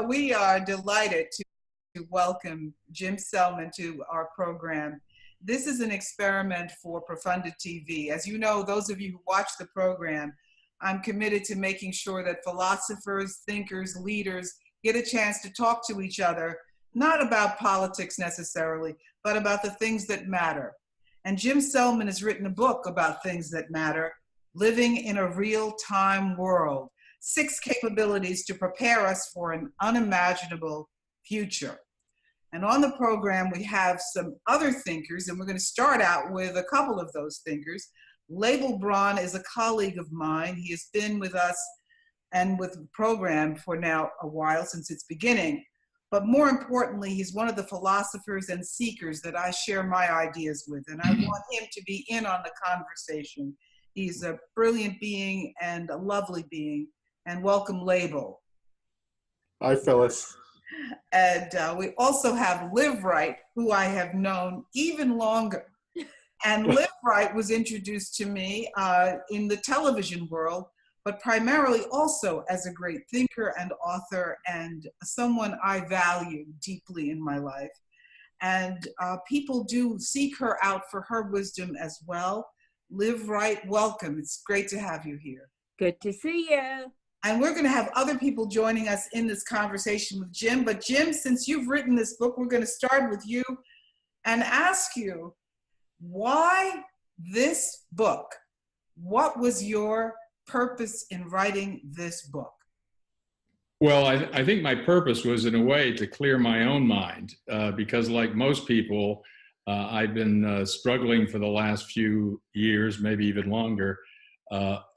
we are delighted to welcome Jim Selman to our program. This is an experiment for Profonde TV. As you know, those of you who watch the program, I'm committed to making sure that philosophers, thinkers, leaders get a chance to talk to each other, not about politics necessarily, but about the things that matter. And Jim Selman has written a book about things that matter, Living in a Real-Time World, 6 capabilities to prepare us for an unimaginable future. And on the program, we have some other thinkers, and we're going to start out with a couple of those thinkers. Label Braun is a colleague of mine. He has been with us and with the program for now a while, since its beginning. But more importantly, he's one of the philosophers and seekers that I share my ideas with, and I want him to be in on the conversation. He's a brilliant being and a lovely being, and welcome, Label. Hi, Phyllis. And we also have Live Right, who I have known even longer. And Live Right was introduced to me in the television world, but primarily also as a great thinker and author and someone I value deeply in my life. And people do seek her out for her wisdom as well. Live Right, welcome. It's great to have you here. Good to see you. And we're going to have other people joining us in this conversation with Jim. But Jim, since you've written this book, we're going to start with you and ask you, why this book? What was your purpose in writing this book? Well, I think my purpose was, in a way, to clear my own mind, because like most people, I've been struggling for the last few years, maybe even longer,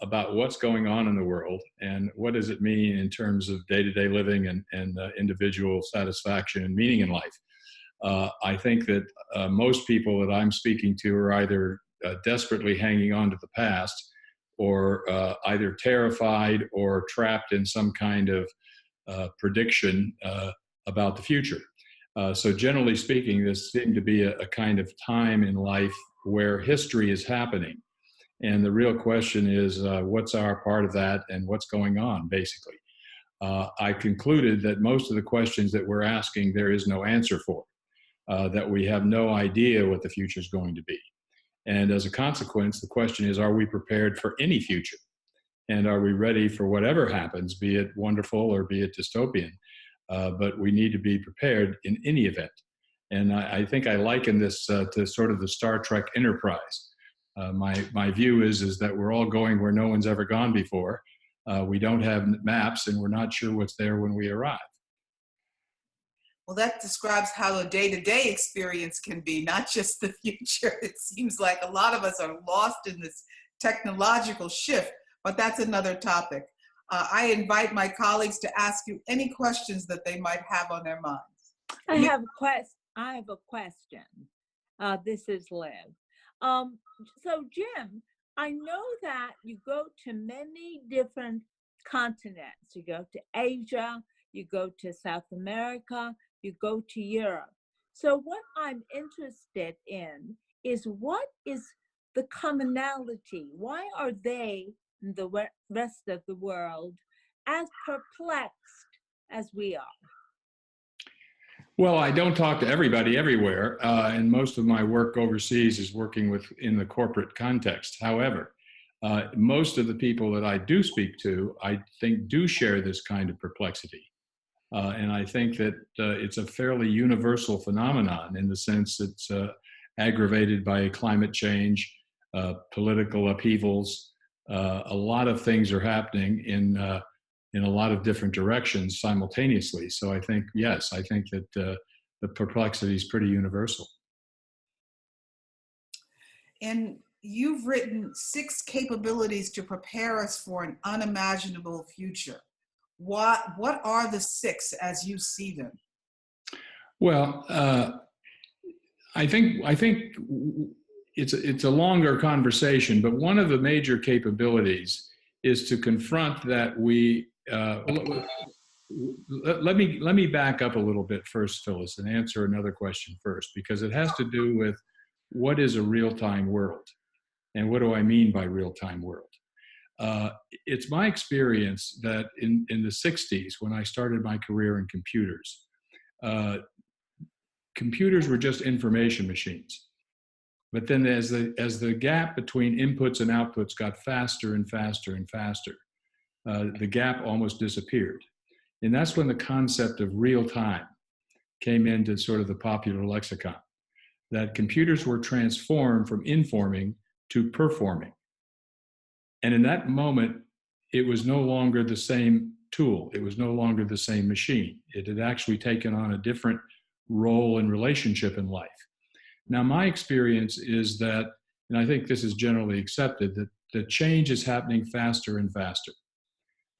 about what's going on in the world and what does it mean in terms of day-to-day living and individual satisfaction and meaning in life. I think that most people that I'm speaking to are either desperately hanging on to the past, or either terrified or trapped in some kind of prediction about the future. So generally speaking, this seemed to be a kind of time in life where history is happening. And the real question is, what's our part of that and what's going on, basically? I concluded that most of the questions that we're asking, there is no answer for, that we have no idea what the future is going to be. And as a consequence, the question is, are we prepared for any future? And are we ready for whatever happens, be it wonderful or be it dystopian? But we need to be prepared in any event. And I think I liken this to sort of the Star Trek Enterprise. My view is that we're all going where no one's ever gone before. We don't have maps, and we're not sure what's there when we arrive. Well, that describes how a day-to-day experience can be, not just the future. It seems like a lot of us are lost in this technological shift, but that's another topic. I invite my colleagues to ask you any questions that they might have on their minds. I have a question. This is Liv. So Jim, I know that you go to many different continents. You go to Asia, you go to South America, you go to Europe. So what I'm interested in is, what is the commonality? Why are they, the rest of the world, as perplexed as we are? Well, I don't talk to everybody everywhere, and most of my work overseas is working in the corporate context. However, most of the people that I do speak to, I think, do share this kind of perplexity. And I think that it's a fairly universal phenomenon, in the sense it's aggravated by climate change, political upheavals. A lot of things are happening in a lot of different directions simultaneously. So I think, yes, I think that the perplexity is pretty universal. And you've written 6 capabilities to prepare us for an unimaginable future. What are the 6 as you see them? Well, I think it's a longer conversation, but one of the major capabilities is to confront that we. Let me back up a little bit first, Phyllis, and answer another question first, because it has to do with what is a real-time world, and what do I mean by real-time world. It's my experience that in the 60s, when I started my career in computers, uh, computers were just information machines. But then as the gap between inputs and outputs got faster and faster and faster, the gap almost disappeared. And that's when the concept of real time came into sort of the popular lexicon, that computers were transformed from informing to performing. And in that moment, it was no longer the same tool. It was no longer the same machine. It had actually taken on a different role and relationship in life. Now, my experience is that, and I think this is generally accepted, that the change is happening faster and faster.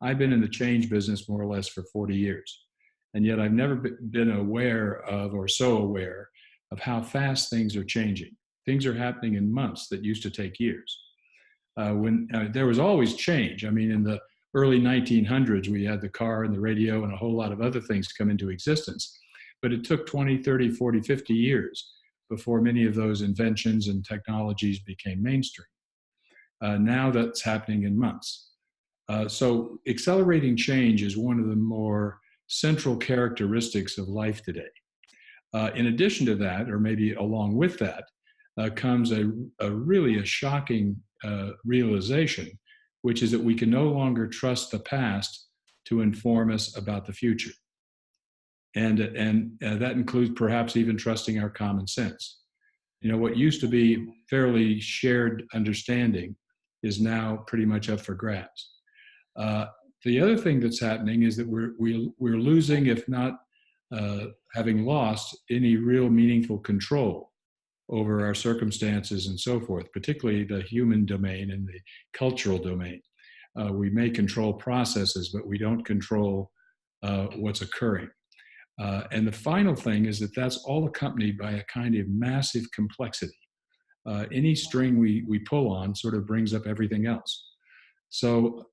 I've been in the change business more or less for 40 years, and yet I've never been aware of, or so aware of, how fast things are changing. Things are happening in months that used to take years. When there was always change. I mean, in the early 1900s, we had the car and the radio and a whole lot of other things come into existence. But it took 20, 30, 40, 50 years before many of those inventions and technologies became mainstream. Now that's happening in months. So accelerating change is one of the more central characteristics of life today. In addition to that, or maybe along with that, comes a really shocking realization, which is that we can no longer trust the past to inform us about the future. And that includes perhaps even trusting our common sense. You know, what used to be fairly shared understanding is now pretty much up for grabs. The other thing that's happening is that we're losing, if not having lost, any real meaningful control over our circumstances and so forth, particularly the human domain and the cultural domain. We may control processes, but we don't control what's occurring. And the final thing is that that's all accompanied by a kind of massive complexity. Any string we pull on sort of brings up everything else. So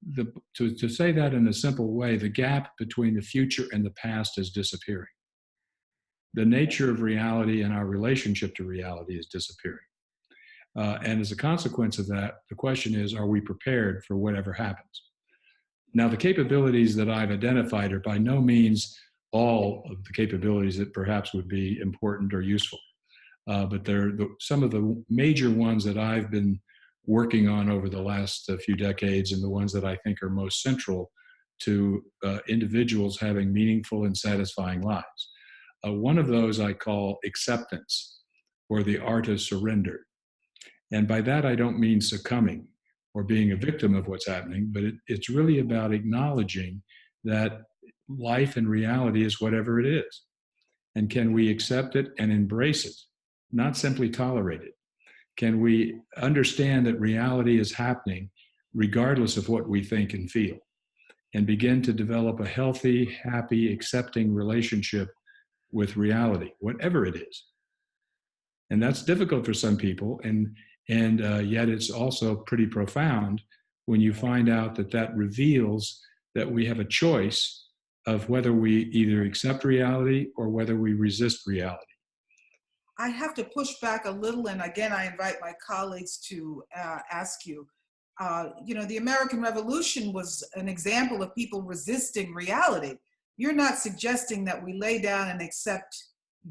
to say that in a simple way, the gap between the future and the past is disappearing. The nature of reality and our relationship to reality is disappearing. And as a consequence of that, the question is, are we prepared for whatever happens? Now, the capabilities that I've identified are by no means all of the capabilities that perhaps would be important or useful. But they're some of the major ones that I've been working on over the last few decades, and the ones that I think are most central to individuals having meaningful and satisfying lives. One of those I call acceptance, or the art of surrender. And by that, I don't mean succumbing or being a victim of what's happening, but it's really about acknowledging that life and reality is whatever it is. And can we accept it and embrace it, not simply tolerate it? Can we understand that reality is happening regardless of what we think and feel, and begin to develop a healthy, happy, accepting relationship with reality, whatever it is? And that's difficult for some people, and yet it's also pretty profound when you find out that reveals that we have a choice of whether we either accept reality or whether we resist reality. I have to push back a little, and again, I invite my colleagues to ask you. The American Revolution was an example of people resisting reality. You're not suggesting that we lay down and accept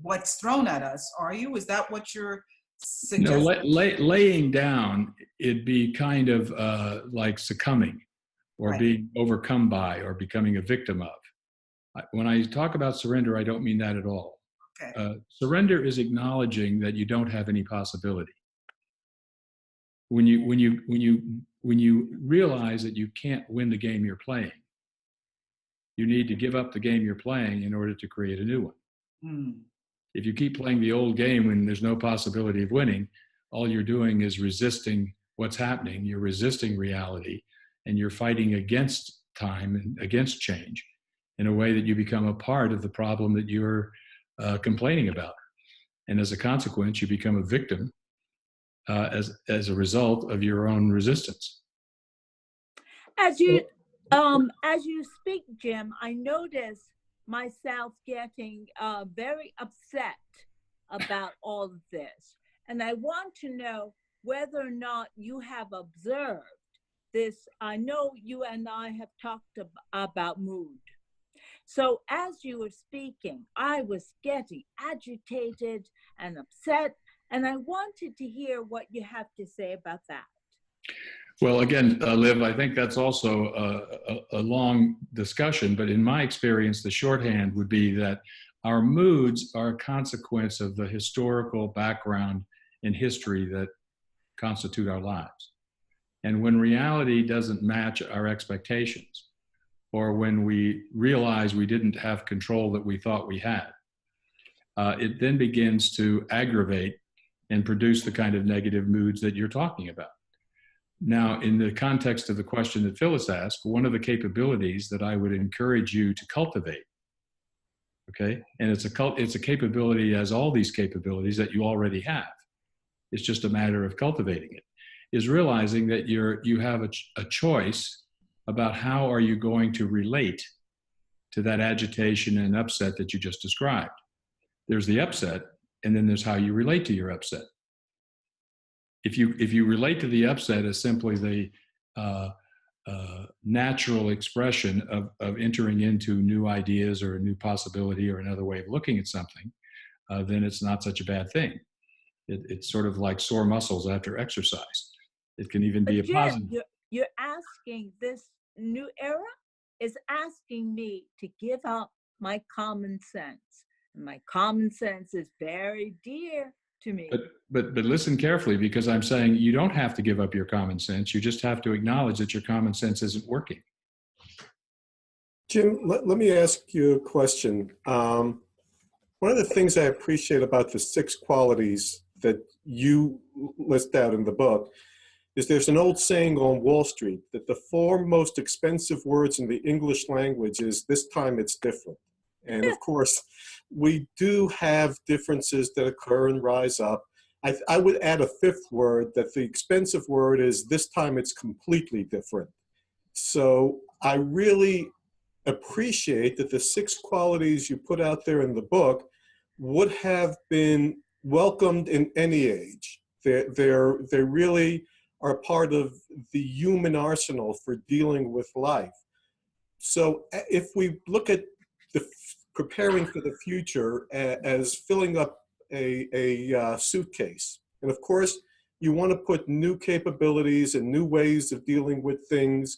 what's thrown at us, are you? Is that what you're suggesting? No, laying down, it'd be kind of like succumbing, or Right. being overcome by, or becoming a victim of. When I talk about surrender, I don't mean that at all. Okay. Surrender is acknowledging that you don't have any possibility. When you realize that you can't win the game you're playing, you need to give up the game you're playing in order to create a new one. Mm. If you keep playing the old game when there's no possibility of winning, all you're doing is resisting what's happening. You're resisting reality, and you're fighting against time and against change in a way that you become a part of the problem that you're complaining about. And as a consequence, you become a victim as a result of your own resistance. As you speak, Jim, I notice myself getting very upset about all of this. And I want to know whether or not you have observed this, I know you and I have talked about mood. So as you were speaking, I was getting agitated and upset, and I wanted to hear what you have to say about that. Well, again, Liv, I think that's also a long discussion, but in my experience, the shorthand would be that our moods are a consequence of the historical background and history that constitute our lives. And when reality doesn't match our expectations, or when we realize we didn't have control that we thought we had, it then begins to aggravate and produce the kind of negative moods that you're talking about. Now, in the context of the question that Phyllis asked, one of the capabilities that I would encourage you to cultivate, okay, and it's a capability, as all these capabilities, that you already have. It's just a matter of cultivating it, is realizing that you have a choice about how are you going to relate to that agitation and upset that you just described. There's the upset, and then there's how you relate to your upset. If you relate to the upset as simply the natural expression of entering into new ideas or a new possibility or another way of looking at something, then it's not such a bad thing. It's sort of like sore muscles after exercise. It can even be a positive. You're asking, this new era is asking me to give up my common sense. And my common sense is very dear to me. But listen carefully, because I'm saying you don't have to give up your common sense. You just have to acknowledge that your common sense isn't working. Jim, let me ask you a question. One of the things I appreciate about the 6 qualities that you list out in the book is there's an old saying on Wall Street that the 4 most expensive words in the English language is "this time it's different." And of course, we do have differences that occur and rise up. I would add a 5th word, that the expensive word is "this time it's completely different." So I really appreciate that the 6 qualities you put out there in the book would have been welcomed in any age. They really are part of the human arsenal for dealing with life. So if we look at the preparing for the future as filling up a suitcase, and of course you want to put new capabilities and new ways of dealing with things,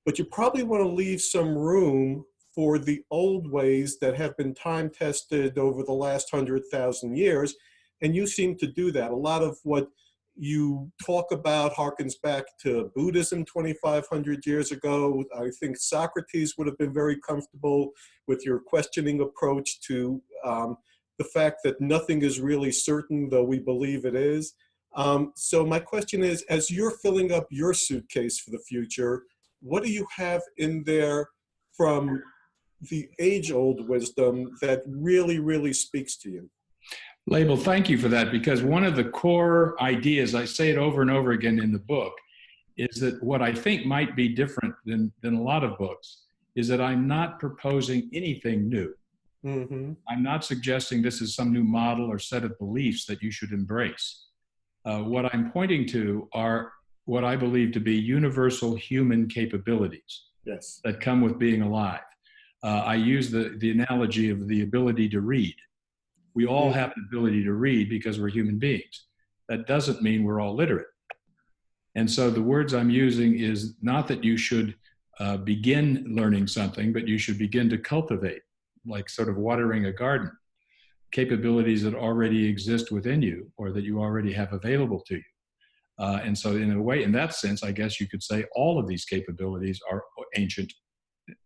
but you probably want to leave some room for the old ways that have been time tested over the last 100,000 years. And you seem to do that. A lot of what you talk about harkens back to Buddhism 2,500 years ago. I think Socrates would have been very comfortable with your questioning approach to the fact that nothing is really certain, though we believe it is. So my question is, as you're filling up your suitcase for the future, what do you have in there from the age-old wisdom that really, really speaks to you? Label, thank you for that, because one of the core ideas, I say it over and over again in the book, is that what I think might be different than a lot of books is that I'm not proposing anything new. Mm-hmm. I'm not suggesting this is some new model or set of beliefs that you should embrace. What I'm pointing to are what I believe to be universal human capabilities, yes, that come with being alive. I use the analogy of the ability to read. We all have the ability to read because we're human beings. That doesn't mean we're all literate. And so the words I'm using is not that you should begin learning something, but you should begin to cultivate, like sort of watering a garden, capabilities that already exist within you or that you already have available to you. And so in a way, in that sense, I guess you could say all of these capabilities are ancient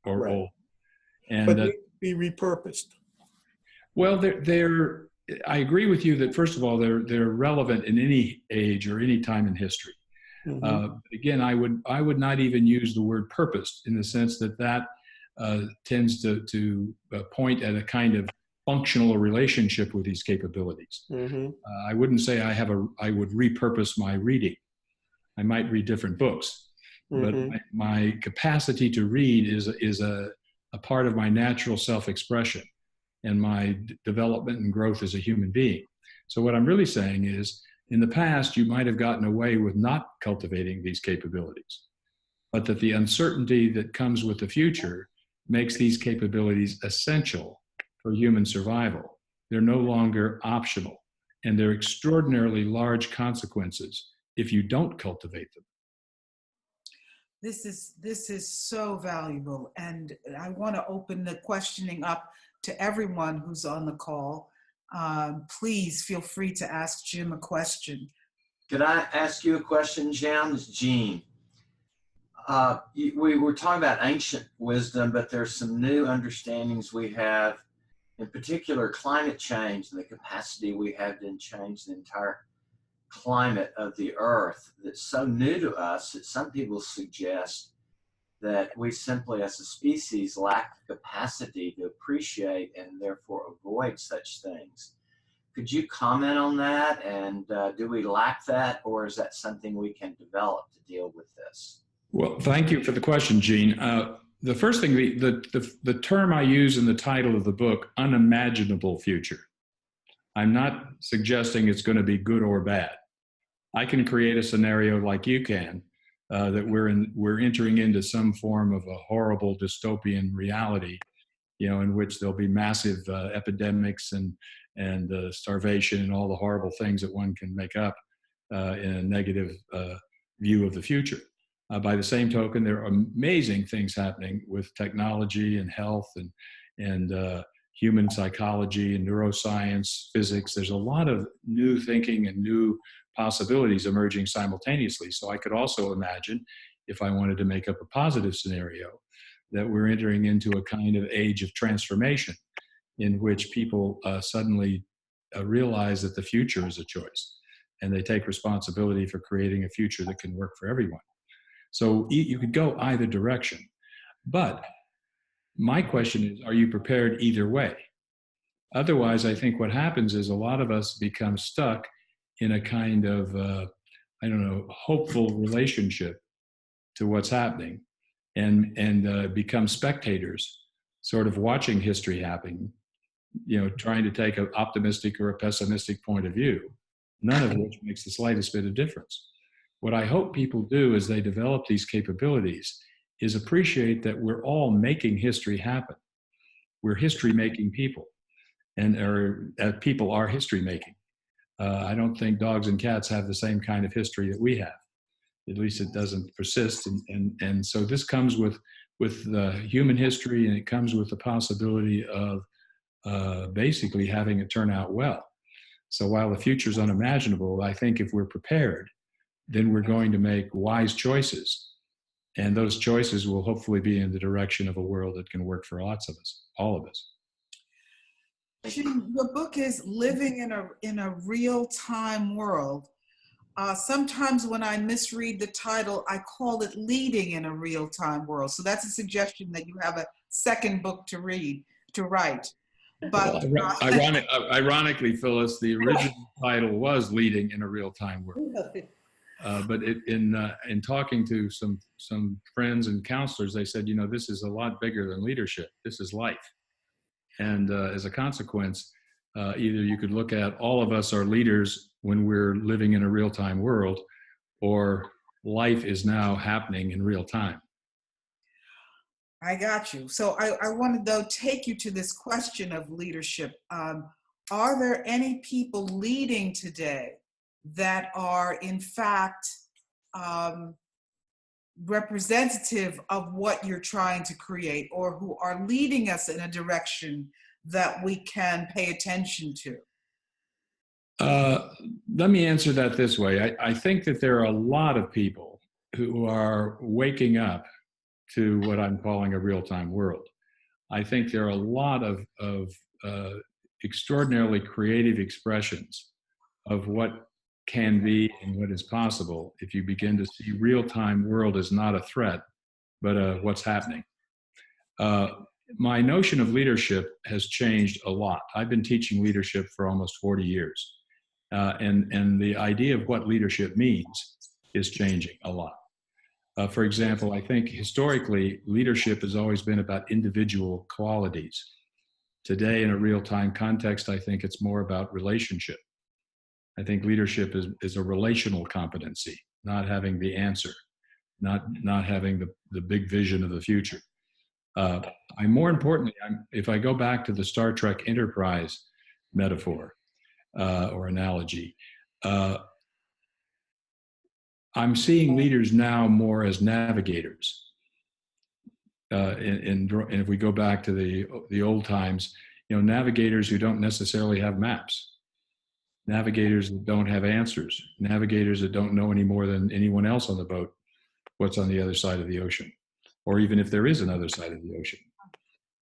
or old. And, but they be repurposed. Well, I agree with you that, first of all, they're relevant in any age or any time in history. Mm-hmm. Again, I would not even use the word purpose in the sense that tends to point at a kind of functional relationship with these capabilities. Mm-hmm. I wouldn't say I would repurpose my reading. I might read different books, mm-hmm. but my capacity to read is a part of my natural self-expression and my development and growth as a human being. So what I'm really saying is, in the past, you might have gotten away with not cultivating these capabilities. but that the uncertainty that comes with the future makes these capabilities essential for human survival. They're no longer optional, and they're extraordinarily large consequences if you don't cultivate them. This is so valuable, and I want to open the questioning up to everyone who's on the call. Please feel free to ask Jim a question. Could I ask you a question, Jim? It's Gene. We were talking about ancient wisdom, but there's some new understandings we have, in particular climate change and the capacity we have to change the entire climate of the earth that's so new to us that some people suggest that we simply as a species lack the capacity to appreciate and therefore avoid such things. Could you comment on that? And do we lack that, or is that something we can develop to deal with this? Well, thank you for the question, Gene. The first thing, the term I use in the title of the book, unimaginable future. I'm not suggesting it's going to be good or bad. I can create a scenario like you can, that we're entering into some form of a horrible dystopian reality, in which there'll be massive epidemics and starvation and all the horrible things that one can make up in a negative view of the future. By the same token, there are amazing things happening with technology and health and human psychology and neuroscience, physics. There's a lot of new thinking and new possibilities emerging simultaneously. So I could also imagine, if I wanted to make up a positive scenario, that we're entering into a kind of age of transformation in which people suddenly realize that the future is a choice, and they take responsibility for creating a future that can work for everyone. So you could go either direction. But my question is, are you prepared either way? Otherwise, I think what happens is a lot of us become stuck in a kind of, hopeful relationship to what's happening and become spectators, sort of watching history happen, trying to take an optimistic or a pessimistic point of view, none of which makes the slightest bit of difference. What I hope people do as they develop these capabilities is appreciate that we're all making history happen. We're history-making people, and people are history-making. I don't think dogs and cats have the same kind of history that we have. At least it doesn't persist. And so this comes with human history, and it comes with the possibility of basically having it turn out well. So while the future is unimaginable, I think if we're prepared, then we're going to make wise choices. And those choices will hopefully be in the direction of a world that can work for lots of us, all of us. Jim, your book is Living in a Real-Time World. Sometimes when I misread the title, I call it Leading in a Real-Time World. So that's a suggestion that you have a second book to write. But ironically, Phyllis, the original title was Leading in a Real-Time World. But in talking to some friends and counselors, they said, this is a lot bigger than leadership. This is life. And as a consequence, either you could look at all of us are leaders when we're living in a real-time world, or life is now happening in real time. I got you. So I want to, though, take you to this question of leadership. Are there any people leading today that are, in fact, representative of what you're trying to create, or who are leading us in a direction that we can pay attention to? Let me answer that this way. I think that there are a lot of people who are waking up to what I'm calling a real-time world. I think there are a lot of extraordinarily creative expressions of what can be and what is possible if you begin to see real-time world as not a threat, but what's happening. My notion of leadership has changed a lot. I've been teaching leadership for almost 40 years. And the idea of what leadership means is changing a lot. For example, I think historically, leadership has always been about individual qualities. Today, in a real-time context, I think it's more about relationship. I think leadership is a relational competency, not having the answer, not having the big vision of the future. More importantly, if I go back to the Star Trek Enterprise metaphor or analogy, I'm seeing leaders now more as navigators. And if we go back to the old times, navigators who don't necessarily have maps, navigators that don't have answers, navigators that don't know any more than anyone else on the boat what's on the other side of the ocean, or even if there is another side of the ocean.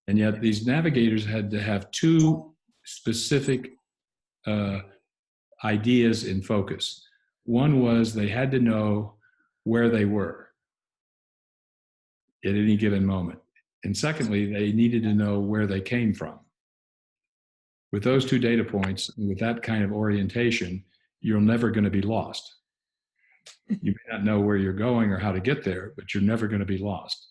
And yet these navigators had to have two specific ideas in focus. One was they had to know where they were at any given moment. And secondly, they needed to know where they came from. With those two data points, and with that kind of orientation, you're never going to be lost. You may not know where you're going or how to get there, but you're never going to be lost.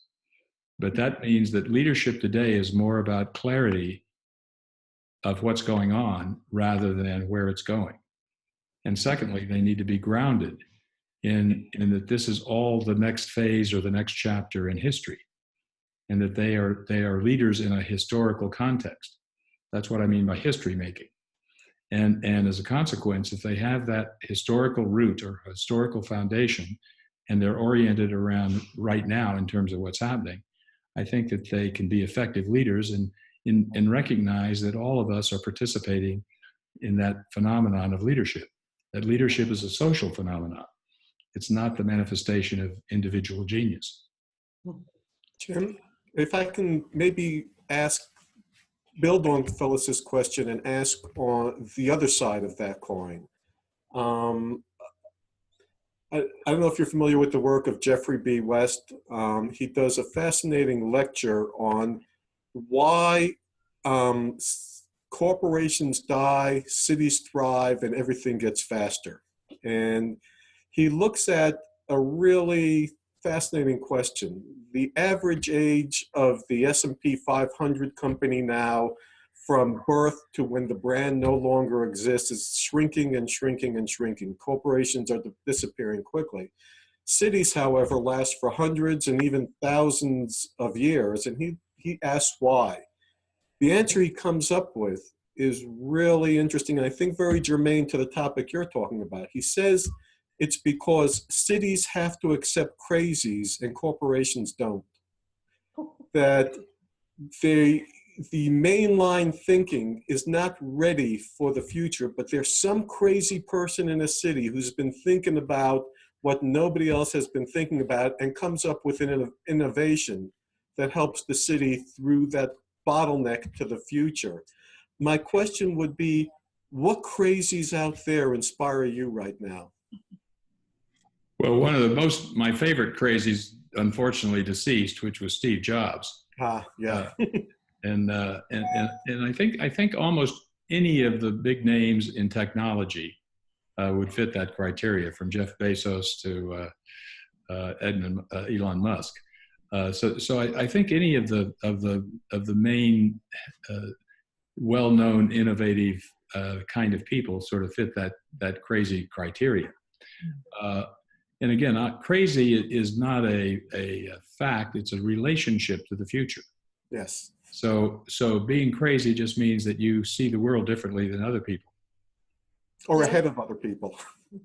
But that means that leadership today is more about clarity of what's going on rather than where it's going. And secondly, they need to be grounded in that this is all the next phase or the next chapter in history, and that they are leaders in a historical context. That's what I mean by history making. And as a consequence, if they have that historical root or historical foundation, and they're oriented around right now in terms of what's happening, I think that they can be effective leaders and recognize that all of us are participating in that phenomenon of leadership. That leadership is a social phenomenon. It's not the manifestation of individual genius. Jim, if I can maybe build on Phyllis's question and ask on the other side of that coin. I don't know if you're familiar with the work of Jeffrey B. West. He does a fascinating lecture on why corporations die, cities thrive, and everything gets faster. And he looks at a really fascinating question. The average age of the S&P 500 company now, from birth to when the brand no longer exists, is shrinking and shrinking and shrinking. Corporations are disappearing quickly. Cities, however, last for hundreds and even thousands of years, and he asks why. The answer he comes up with is really interesting, and I think very germane to the topic you're talking about. He says it's because cities have to accept crazies and corporations don't. That the mainline thinking is not ready for the future, but there's some crazy person in a city who's been thinking about what nobody else has been thinking about and comes up with an innovation that helps the city through that bottleneck to the future. My question would be, what crazies out there inspire you right now? Well, one of my favorite crazies, unfortunately deceased, which was Steve Jobs. Yeah. And I think almost any of the big names in technology would fit that criteria, from Jeff Bezos to Elon Musk. So I think any of the main well-known, innovative kind of people sort of fit that crazy criteria. And again, crazy is not a fact; it's a relationship to the future. Yes. So being crazy just means that you see the world differently than other people, or ahead of other people.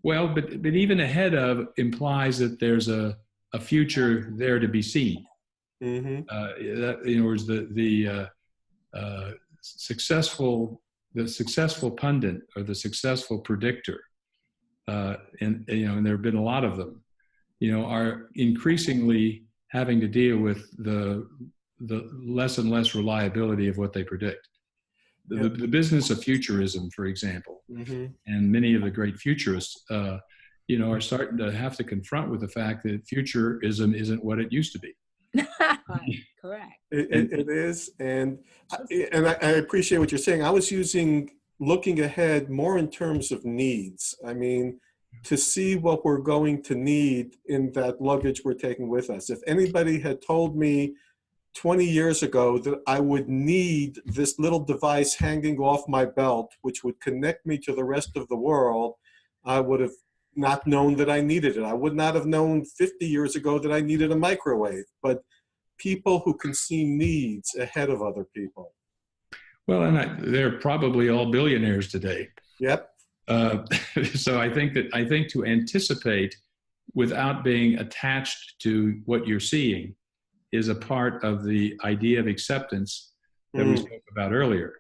Well, but even ahead of implies that there's a future there to be seen. Mm-hmm. In other words, the successful pundit or the successful predictor, and there have been a lot of them, are increasingly having to deal with the less and less reliability of what they predict. The business of futurism, for example, mm-hmm. and many of the great futurists, are starting to have to confront with the fact that futurism isn't what it used to be. Correct. It is, and I appreciate what you're saying. I was looking ahead more in terms of needs. I mean, to see what we're going to need in that luggage we're taking with us. If anybody had told me 20 years ago that I would need this little device hanging off my belt, which would connect me to the rest of the world, I would have not known that I needed it. I would not have known 50 years ago that I needed a microwave, but people who can see needs ahead of other people. Well, and they're probably all billionaires today. Yep. So I think to anticipate without being attached to what you're seeing is a part of the idea of acceptance that we spoke about earlier.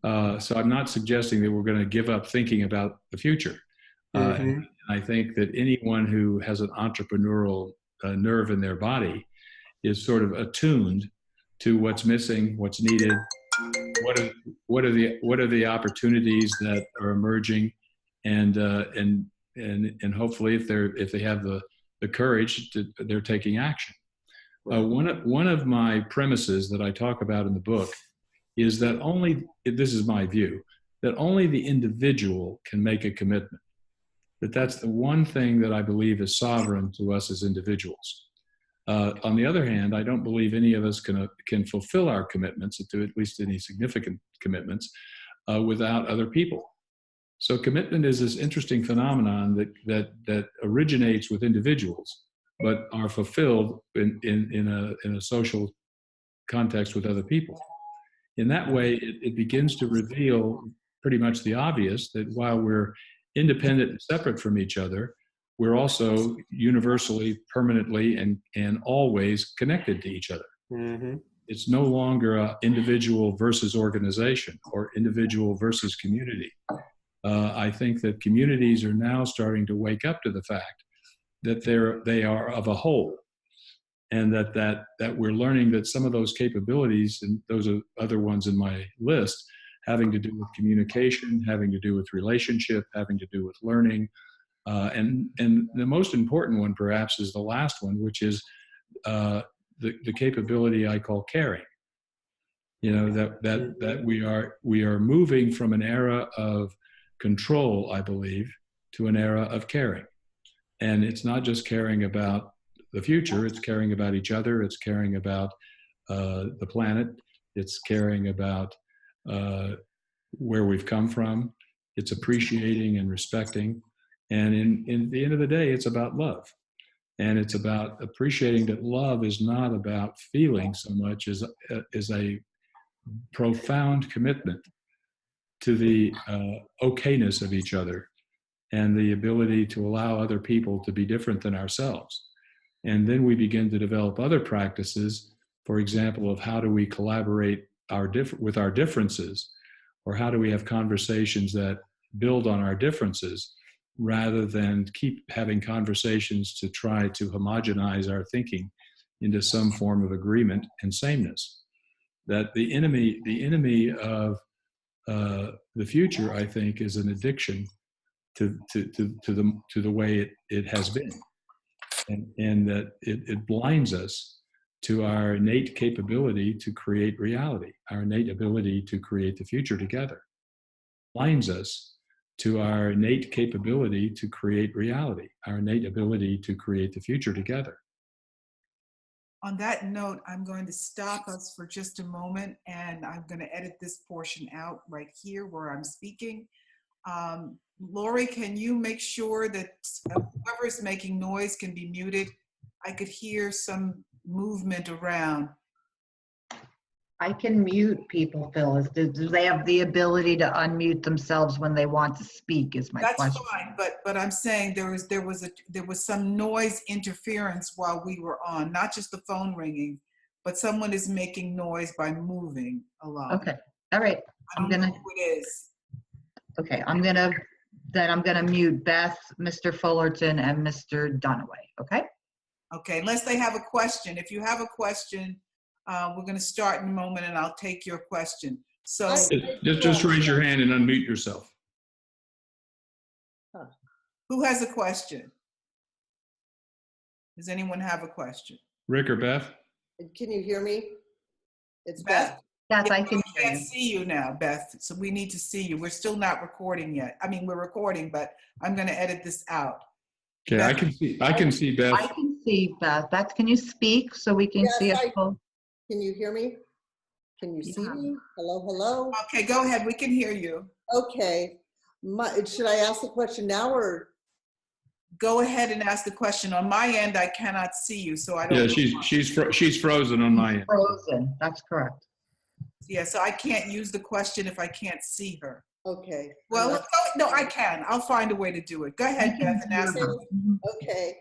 So I'm not suggesting that we're going to give up thinking about the future. I think that anyone who has an entrepreneurial nerve in their body is sort of attuned to what's missing, what's needed, what are the opportunities that are emerging, and hopefully if they have the courage, they're taking action. One of my premises that I talk about in the book is that this is my view, that only the individual can make a commitment. That's the one thing that I believe is sovereign to us as individuals. On the other hand, I don't believe any of us can fulfill our commitments, to at least any significant commitments, without other people. So commitment is this interesting phenomenon that originates with individuals, but are fulfilled in a social context with other people. In that way, it begins to reveal pretty much the obvious, that while we're independent and separate from each other, we're also universally, permanently, and always connected to each other. It's no longer an individual versus organization or individual versus community. I think that communities are now starting to wake up to the fact that they are of a whole, and that we're learning that some of those capabilities, and those are other ones in my list, having to do with communication, having to do with relationship, having to do with learning, and the most important one perhaps is the last one, which is the capability I call caring. That we are moving from an era of control, I believe, to an era of caring. And it's not just caring about the future, it's caring about each other, it's caring about the planet, it's caring about where we've come from, it's appreciating and respecting. And in the end of the day, it's about love. And it's about appreciating that love is not about feeling so much as a profound commitment to the okayness of each other and the ability to allow other people to be different than ourselves. And then we begin to develop other practices, for example, of how do we collaborate with our differences, or how do we have conversations that build on our differences, rather than keep having conversations to try to homogenize our thinking into some form of agreement and sameness. That the enemy of the future, I think, is an addiction to the way it has been, and that it blinds us to our innate capability to create reality, our innate ability to create the future together. Blinds us to our innate capability to create reality, our innate ability to create the future together. On that note, I'm going to stop us for just a moment, and I'm going to edit this portion out right here where I'm speaking. Lori, can you make sure that whoever is making noise can be muted? I could hear some movement around. I can mute people, Phyllis. Do they have the ability to unmute themselves when they want to speak is my question. That's fine, but I'm saying there was some noise interference while we were on, not just the phone ringing, but someone is making noise by moving along. Okay, all right. I don't know who it is. Okay, I'm gonna mute Beth, Mr. Fullerton, and Mr. Dunaway, okay? Okay, unless they have a question. If you have a question, we're going to start in a moment, and I'll take your question. So just raise your hand and unmute yourself. Who has a question? Does anyone have a question? Rick or Beth? Can you hear me? It's Beth? Yes, Yeah, I can we can't see you now, Beth, so we need to see you. We're still not recording yet. I mean, we're recording, but I'm going to edit this out. Okay, Beth, I can see Beth. I can see Beth. Beth, can you speak so we can see us both? Can you hear me? Can you see me? Hello, hello? Okay, go ahead. We can hear you. Okay. Should I ask the question now or? go ahead and ask the question. On my end, I cannot see you, so I don't. Yeah, she's frozen on my end. Frozen, that's correct. Yeah, so I can't use the question if I can't see her. Okay. Well, no, I can. I'll find a way to do it. Go ahead, Beth, and ask her. Okay.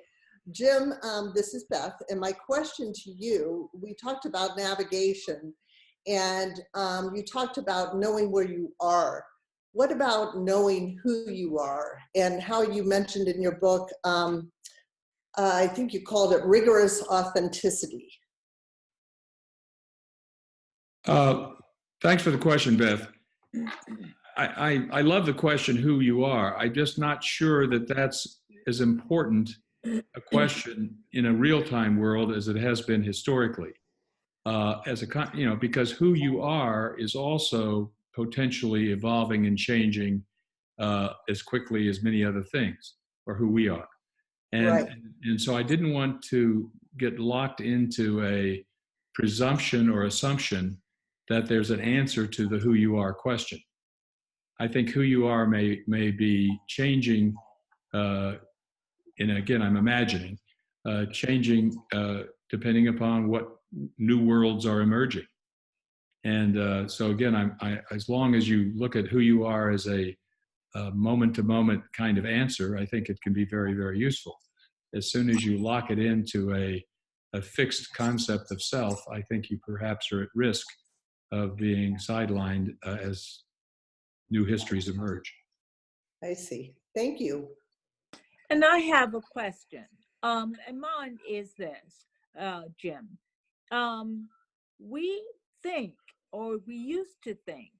Jim, this is Beth, and my question to you, we talked about navigation, and you talked about knowing where you are. What about knowing who you are, and how you mentioned in your book, I think you called it rigorous authenticity? Thanks for the question, Beth. I love the question, who you are. I'm just not sure that that's as important a question in a real-time world as it has been historically. Because who you are is also potentially evolving and changing as quickly as many other things, or who we are. And so I didn't want to get locked into a presumption or assumption that there's an answer to the who you are question. I think who you are may be changing, and again, I'm imagining, changing depending upon what new worlds are emerging. And so again, as long as you look at who you are as a moment-to-moment kind of answer, I think it can be very, very useful. As soon as you lock it into a fixed concept of self, I think you perhaps are at risk of being sidelined as new histories emerge. I see. Thank you. And I have a question. And mine is this, Jim. We think, or we used to think,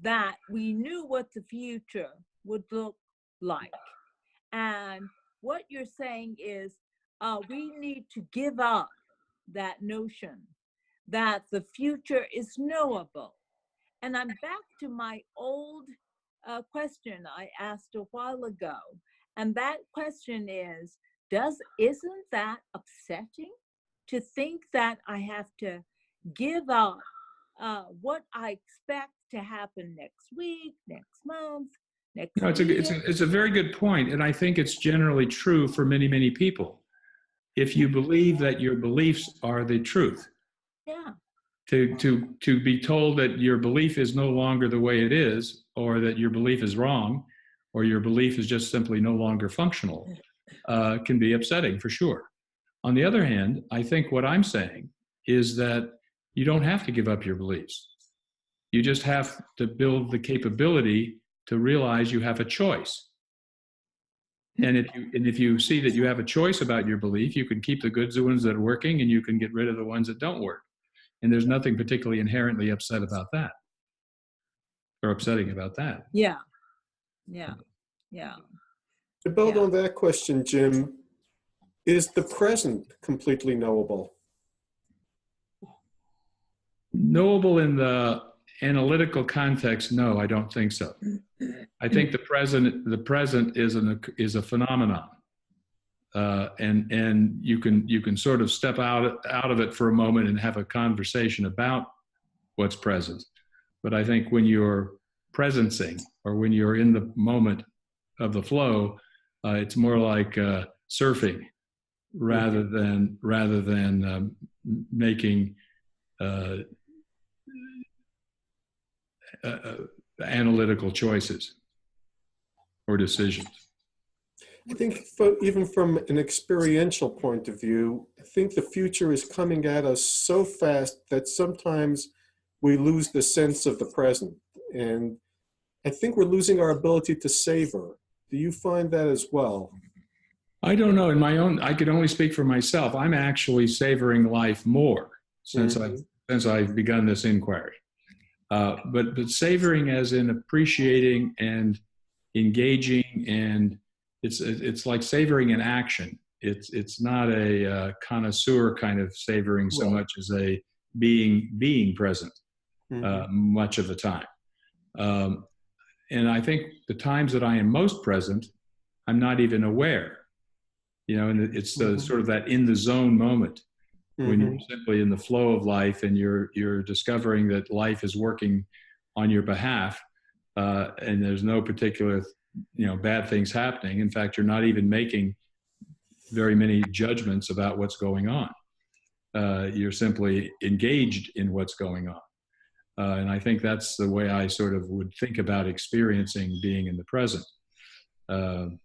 that we knew what the future would look like. And what you're saying is we need to give up that notion that the future is knowable. And I'm back to my old question I asked a while ago. And that question is, isn't that upsetting to think that I have to give up what I expect to happen next week, next month, next year? It's a very good point, and I think it's generally true for many, many people. If you believe that your beliefs are the truth, yeah, to be told that your belief is no longer the way it is, or that your belief is wrong, or your belief is just simply no longer functional, can be upsetting for sure. On the other hand, I think what I'm saying is that you don't have to give up your beliefs. You just have to build the capability to realize you have a choice. And if you see that you have a choice about your belief, you can keep the good ones that are working, and you can get rid of the ones that don't work. And there's nothing particularly inherently upset about that, or upsetting about that. Yeah. To build on that question, Jim, is the present completely knowable? Knowable in the analytical context, no, I don't think so. I think the present is a phenomenon, and you can sort of step out of it for a moment and have a conversation about what's present. But I think when you're presencing, or when you're in the moment of the flow, it's more like surfing rather than making analytical choices or decisions. I think even from an experiential point of view, I think the future is coming at us so fast that sometimes we lose the sense of the present. And I think we're losing our ability to savor. Do you find that as well? I don't know. I can only speak for myself. I'm actually savoring life more since I've begun this inquiry. But savoring as in appreciating and engaging, and it's like savoring in action. It's not a connoisseur kind of savoring so much as a being present much of the time. And I think the times that I am most present, I'm not even aware. And it's sort of that in the zone moment when you're simply in the flow of life, and you're discovering that life is working on your behalf, and there's no particular bad things happening. In fact, you're not even making very many judgments about what's going on. You're simply engaged in what's going on. And I think that's the way I sort of would think about experiencing being in the present. The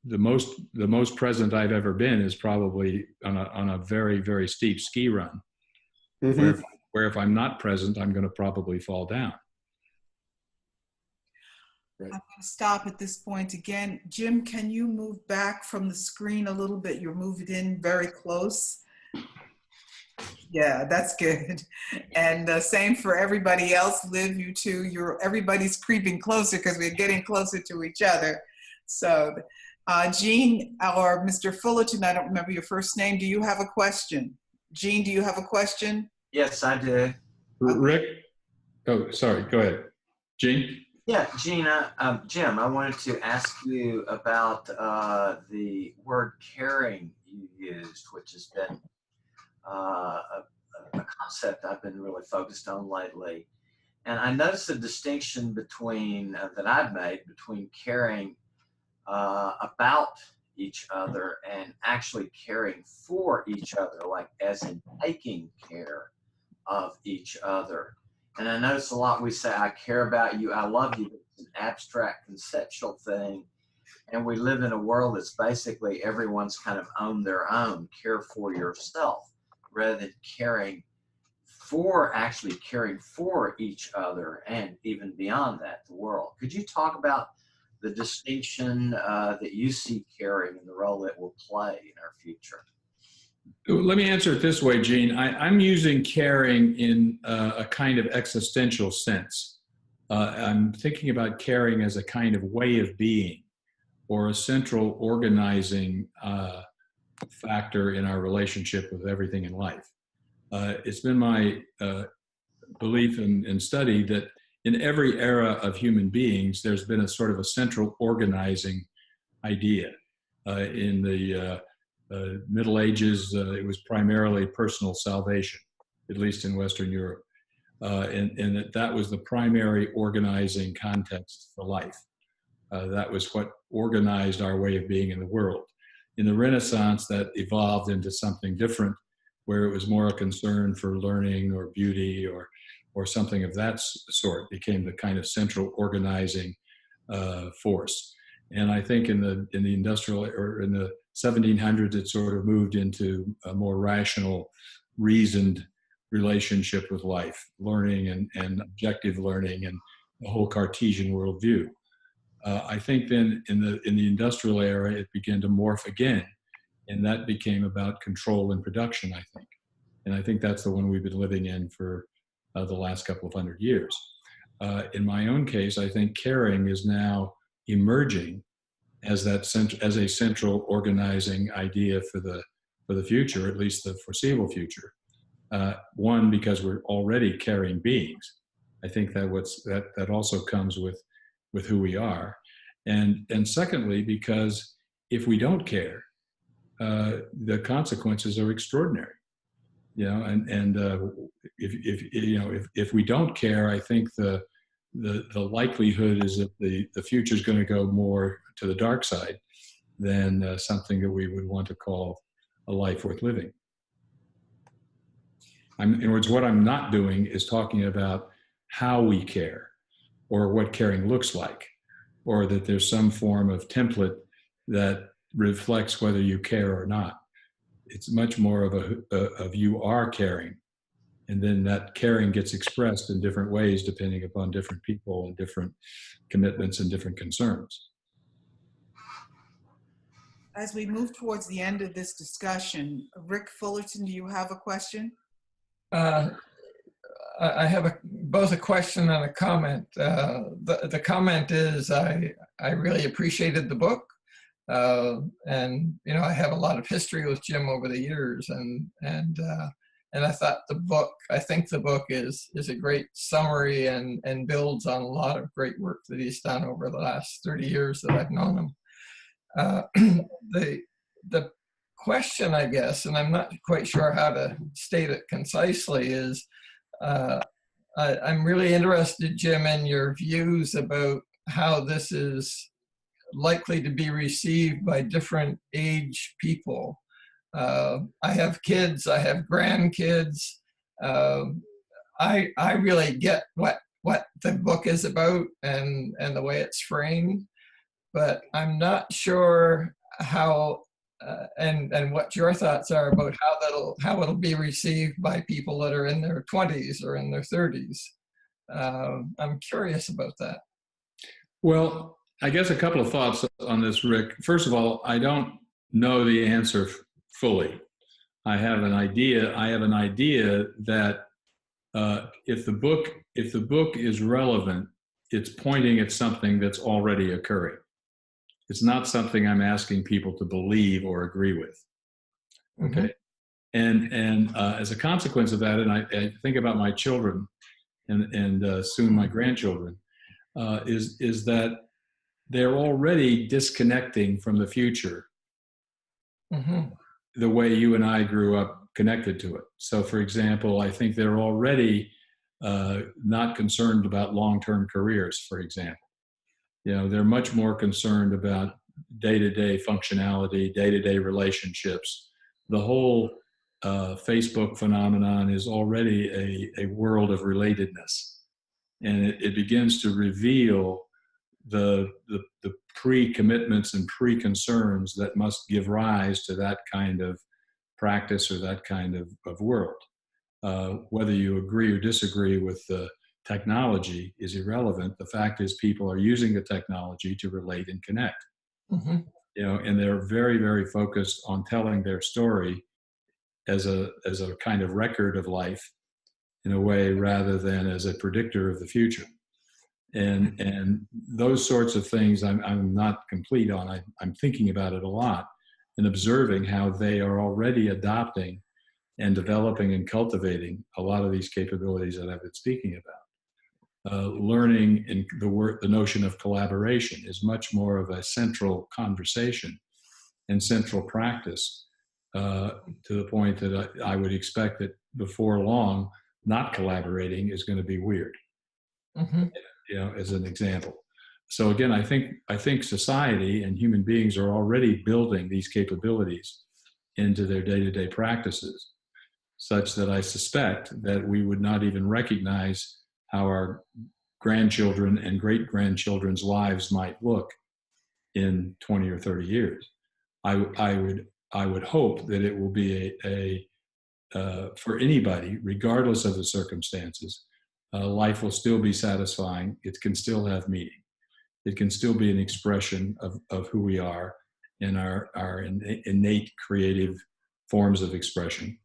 most present I've ever been is probably on a very, very steep ski run, where if I'm not present, I'm going to probably fall down. I'm going to stop at this point again. Jim, can you move back from the screen a little bit? You're moved in very close. Yeah, that's good. And same for everybody else. Liv, you too. Everybody's creeping closer because we're getting closer to each other. So, Jean or Mr. Fullerton, I don't remember your first name. Do you have a question? Jean, do you have a question? Yes, I do. Rick? Oh, sorry. Go ahead. Jean? Yeah, Gina, Jim, I wanted to ask you about the word caring you used, which has been a concept I've been really focused on lately. And I noticed a distinction between that I've made between caring about each other and actually caring for each other, like as in taking care of each other. And I notice a lot we say, I care about you, I love you, but it's an abstract conceptual thing. And we live in a world that's basically everyone's kind of own their own, care for yourself, rather than actually caring for each other and even beyond that, the world. Could you talk about the distinction that you see caring and the role it will play in our future? Let me answer it this way, Gene. I'm using caring in a kind of existential sense. I'm thinking about caring as a kind of way of being or a central organizing factor in our relationship with everything in life. It's been my belief and study that in every era of human beings, there's been a sort of a central organizing idea. In the Middle Ages, it was primarily personal salvation, at least in Western Europe. And that was the primary organizing context for life. That was what organized our way of being in the world. In the Renaissance, that evolved into something different, where it was more a concern for learning or beauty or something of that sort, became the kind of central organizing force. And I think in the industrial or in the 1700s, it sort of moved into a more rational, reasoned relationship with life, learning and objective learning and the whole Cartesian worldview. I think then in the industrial era, it began to morph again, and that became about control and production, I think. And I think that's the one we've been living in for the last couple of 100 years. In my own case, I think caring is now emerging as a central organizing idea for the future, at least the foreseeable future. One, because we're already caring beings. I think that also comes with who we are, and secondly, because if we don't care, the consequences are extraordinary. You know, and if we don't care, I think the likelihood is that the future is going to go more to the dark side than something that we would want to call a life worth living. In other words, what I'm not doing is talking about how we care or what caring looks like, or that there's some form of template that reflects whether you care or not. It's much more of you are caring, and then that caring gets expressed in different ways depending upon different people and different commitments and different concerns. As we move towards the end of this discussion, Rick Fullerton, do you have a question? I have both a question and a comment. The comment is I really appreciated the book. And you know, I have a lot of history with Jim over the years, and I thought I think the book is a great summary and builds on a lot of great work that he's done over the last 30 years that I've known him. The question, I guess, and I'm not quite sure how to state it concisely, is I'm really interested, Jim, in your views about how this is likely to be received by different age people. I have kids, I have grandkids. I really get what the book is about and the way it's framed, but I'm not sure how and what your thoughts are about how it'll be received by people that are in their 20s or in their 30s. I'm curious about that. Well, I guess a couple of thoughts on this, Rick. First of all, I don't know the answer fully. I have an idea. I have an idea that if the book is relevant, it's pointing at something that's already occurring. It's not something I'm asking people to believe or agree with. Okay, and as a consequence of that, and I think about my children and soon my grandchildren, is that they're already disconnecting from the future the way you and I grew up connected to it. So, for example, I think they're already not concerned about long-term careers, for example. You know, they're much more concerned about day-to-day functionality, day-to-day relationships. The whole Facebook phenomenon is already a world of relatedness. And it begins to reveal the pre-commitments and pre-concerns that must give rise to that kind of practice or that kind of world. Whether you agree or disagree with the technology is irrelevant. The fact is people are using the technology to relate and connect. You know, and they're very, very focused on telling their story as a kind of record of life in a way rather than as a predictor of the future. And those sorts of things I'm not complete on. I'm thinking about it a lot and observing how they are already adopting and developing and cultivating a lot of these capabilities that I've been speaking about. Learning in the notion of collaboration is much more of a central conversation and central practice to the point that I would expect that before long, not collaborating is going to be weird. You know, as an example. So again, I think society and human beings are already building these capabilities into their day-to-day practices, such that I suspect that we would not even recognize how our grandchildren and great-grandchildren's lives might look in 20 or 30 years. I would hope that it will be for anybody, regardless of the circumstances, life will still be satisfying. It can still have meaning. It can still be an expression of who we are and our innate creative forms of expression.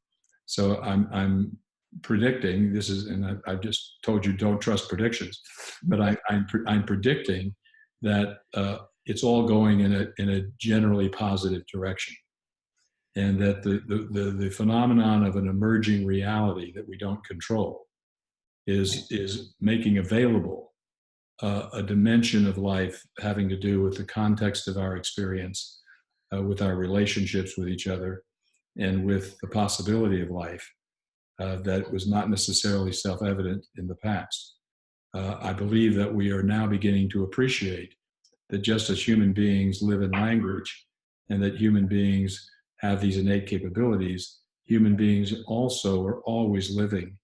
So I'm predicting, this is, and I've just told you don't trust predictions, but I'm predicting that it's all going in a generally positive direction, and that the phenomenon of an emerging reality that we don't control is making available a dimension of life having to do with the context of our experience, with our relationships with each other, and with the possibility of life that was not necessarily self-evident in the past. I believe that we are now beginning to appreciate that just as human beings live in language and that human beings have these innate capabilities, human beings also are always living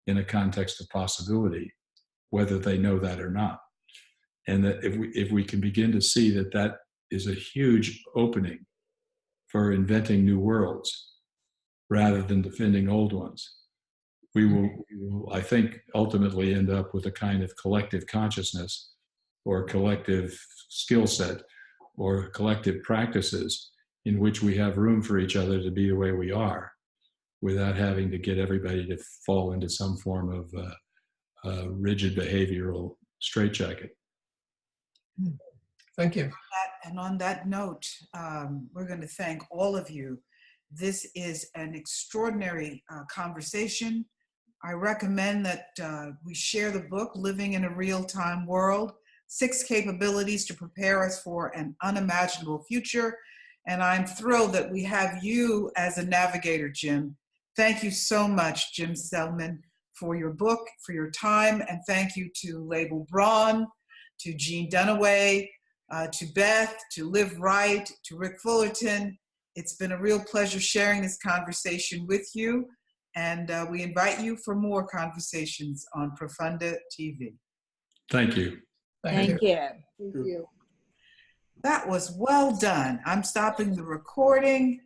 in a context of possibility, whether they know that or not. And that if we can begin to see that that is a huge opening for inventing new worlds rather than defending old ones, we will, I think, ultimately end up with a kind of collective consciousness or collective skill set or collective practices in which we have room for each other to be the way we are without having to get everybody to fall into some form of rigid behavioral straitjacket. Thank you. And on that note, we're going to thank all of you. This is an extraordinary conversation. I recommend that we share the book, Living in a Real-Time World, 6 Capabilities to Prepare Us for an Unimaginable Future. And I'm thrilled that we have you as a navigator, Jim. Thank you so much, Jim Selman, for your book, for your time. And thank you to Label Braun, to Jean Dunaway, to Beth, to Live Right, to Rick Fullerton. It's been a real pleasure sharing this conversation with you, and we invite you for more conversations on Profonde TV. Thank you. Thank you. Thank you. Thank you. That was well done. I'm stopping the recording.